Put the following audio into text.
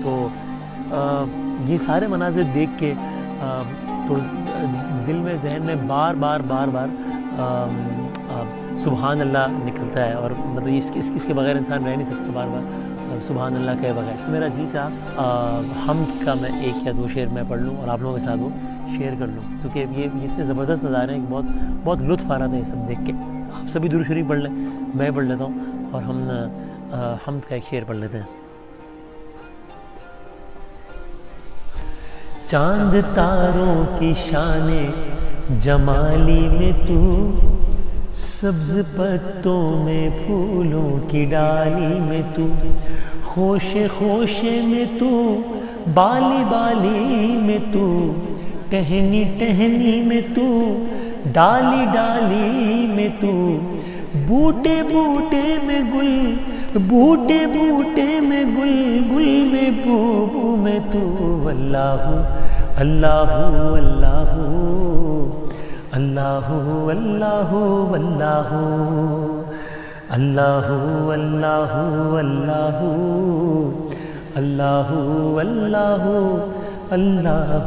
تو یہ سارے مناظر دیکھ کے تو دل میں ذہن میں بار بار سبحان اللہ نکلتا ہے، اور مطلب اس کے بغیر انسان رہ نہیں سکتا، بار بار سبحان اللہ کہے بغیر۔ تو میرا جی چاہا حمد کا میں ایک یا دو شعر میں پڑھ لوں اور آپ لوگوں کے ساتھ وہ شیئر کر لوں، کیونکہ یہ اتنے زبردست نظارے ہیں کہ بہت لطف آ رہا تھا یہ سب دیکھ کے۔ آپ سبھی درود شریف پڑھ لیں، میں پڑھ لیتا ہوں اور ہم حمد کا ایک شعر پڑھ لیتے ہیں۔ چاند تاروں کی شان جمالی میں تو، سبز پتوں میں پھولوں کی ڈالی میں تو، خوشے میں تو، بالی میں تو، ٹہنی میں تو، ڈالی میں تو، بوٹے میں گل میں گل میں بو میں تو، اللہ اللہ اللہ اللہ اللہ اللہ اللہ اللہ اللہ اللہ اللہ اللہ